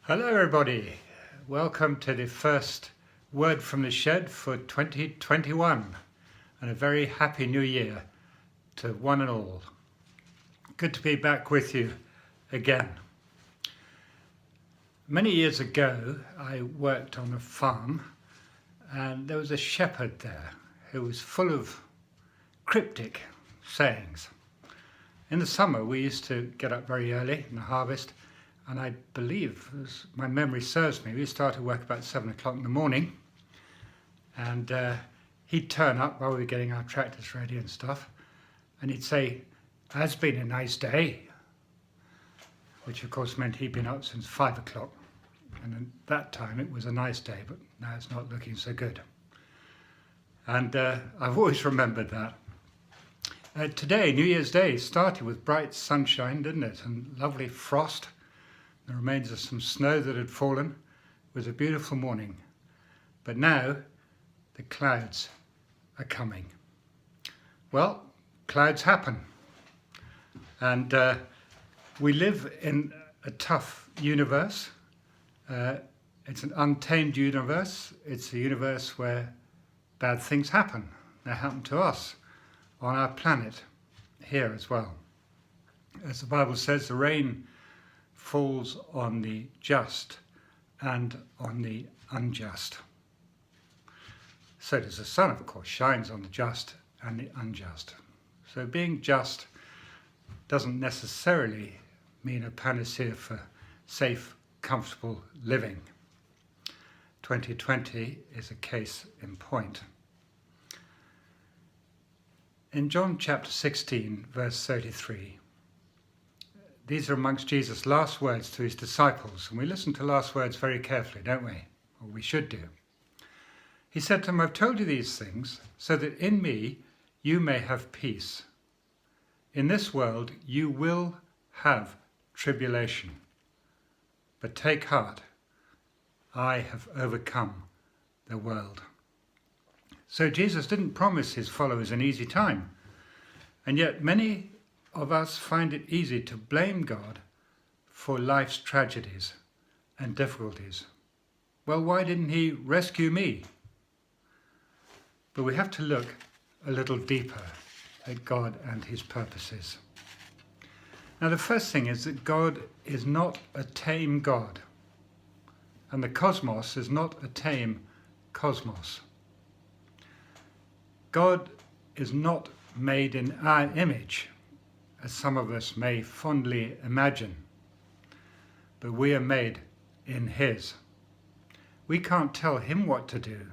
Hello everybody, welcome to the first word from the shed for 2021 and a very happy new year to one and all. Good to be back with you again. Many years ago I worked on a farm and there was a shepherd there who was full of cryptic sayings. In the summer we used to get up very early in the harvest, and I believe, as my memory serves me, we started work about 7 o'clock in the morning, and he'd turn up while we were getting our tractors ready and stuff, and he'd say, "Has been a nice day," which of course meant he'd been up since 5 o'clock, and at that time it was a nice day, but now it's not looking so good. And I've always remembered that. Today, New Year's Day, started with bright sunshine, didn't it, and lovely frost. The remains of some snow that had fallen. It was a beautiful morning. But now the clouds are coming. Well, clouds happen. And we live in a tough universe. It's an untamed universe. It's a universe where bad things happen. They happen to us on our planet here as well. As the Bible says, the rain falls on the just and on the unjust. So does the sun, of course, shines on the just and the unjust. So being just doesn't necessarily mean a panacea for safe, comfortable living. 2020 is a case in point. In John chapter 16, verse 33, these are amongst Jesus' last words to his disciples, and we listen to last words very carefully, don't we? Or we should do. He said to them, "I've told you these things so that in me you may have peace. In this world you will have tribulation, but take heart, I have overcome the world." So Jesus didn't promise his followers an easy time, and yet many of us find it easy to blame God for life's tragedies and difficulties. Well, why didn't he rescue me? But we have to look a little deeper at God and his purposes. Now, the first thing is that God is not a tame God, and the cosmos is not a tame cosmos. God is not made in our image, as some of us may fondly imagine, but we are made in his. We can't tell him what to do,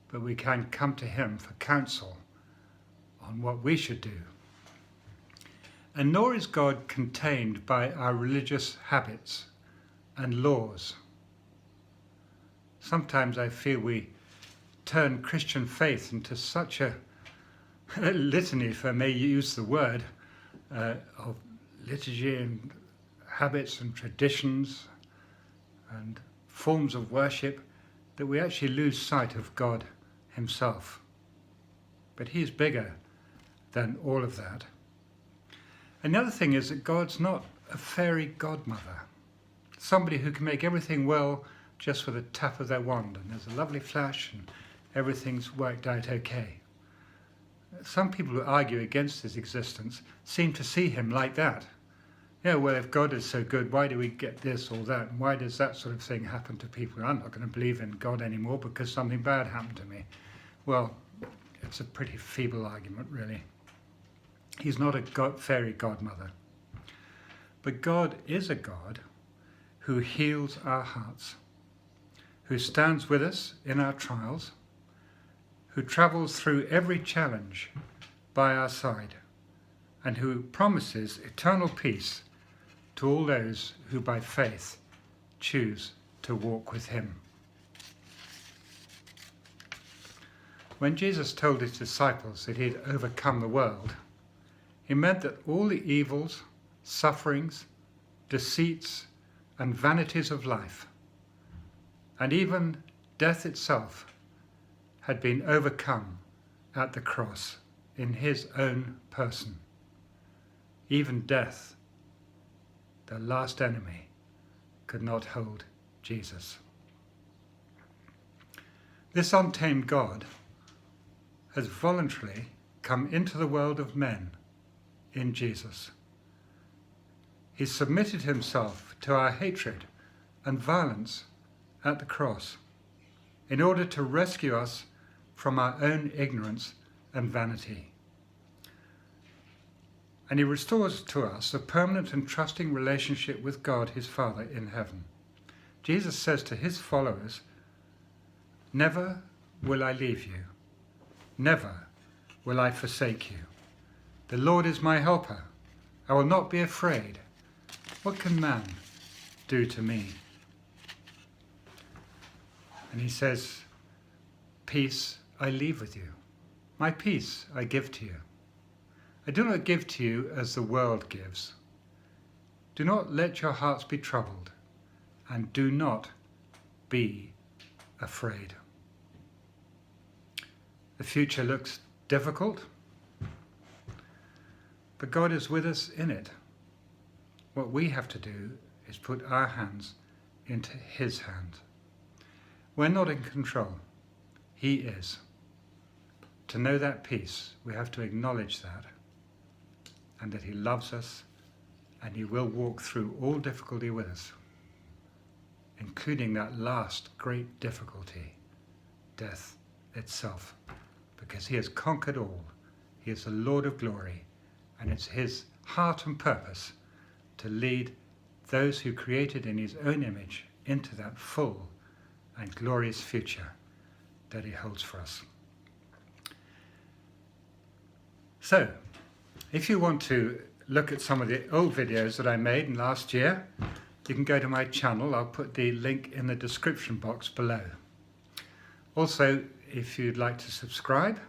but we can come to him for counsel on what we should do. And nor is God contained by our religious habits and laws. Sometimes I feel we turn Christian faith into such a litany, if I may use the word, of liturgy and habits and traditions and forms of worship, that we actually lose sight of God himself. But he's bigger than all of that. And the other thing is that God's not a fairy godmother, somebody who can make everything well just with a tap of their wand, and there's a lovely flash and everything's worked out okay. Some people who argue against his existence seem to see him like that. Yeah, well, if God is so good, why do we get this or that? And why does that sort of thing happen to people? I'm not going to believe in God anymore because something bad happened to me. Well, it's a pretty feeble argument, really. He's not a fairy godmother. But God is a God who heals our hearts, who stands with us in our trials, who travels through every challenge by our side, and who promises eternal peace to all those who by faith choose to walk with him. When Jesus told his disciples that he had overcome the world, he meant that all the evils, sufferings, deceits, and vanities of life, and even death itself, had been overcome at the cross in his own person. Even death, the last enemy, could not hold Jesus. This untamed God has voluntarily come into the world of men in Jesus. He submitted himself to our hatred and violence at the cross in order to rescue us from our own ignorance and vanity. And he restores to us a permanent and trusting relationship with God, his Father in heaven. Jesus says to his followers, "Never will I leave you. Never will I forsake you. The Lord is my helper. I will not be afraid. What can man do to me?" And he says, "Peace I leave with you. My peace I give to you. I do not give to you as the world gives. Do not let your hearts be troubled, and do not be afraid." The future looks difficult, but God is with us in it. What we have to do is put our hands into his hands. We're not in control. He is. To know that peace, we have to acknowledge that, and that he loves us, and he will walk through all difficulty with us, including that last great difficulty, death itself, because he has conquered all. He is the Lord of glory, and it's his heart and purpose to lead those who created in his own image into that full and glorious future that he holds for us. So, if you want to look at some of the old videos that I made in last year, you can go to my channel. I'll put the link in the description box below. Also, if you'd like to subscribe,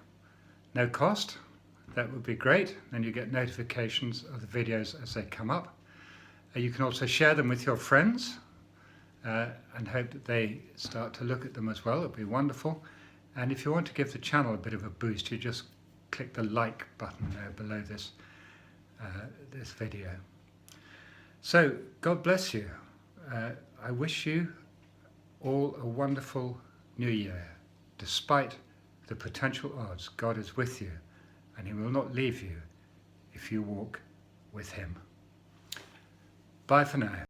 no cost, that would be great. Then you get notifications of the videos as they come up. You can also share them with your friends and hope that they start to look at them as well. It would be wonderful. And if you want to give the channel a bit of a boost, you just click the like button there below this video. So, God bless you. I wish you all a wonderful new year. Despite the potential odds, God is with you, and he will not leave you if you walk with him. Bye for now.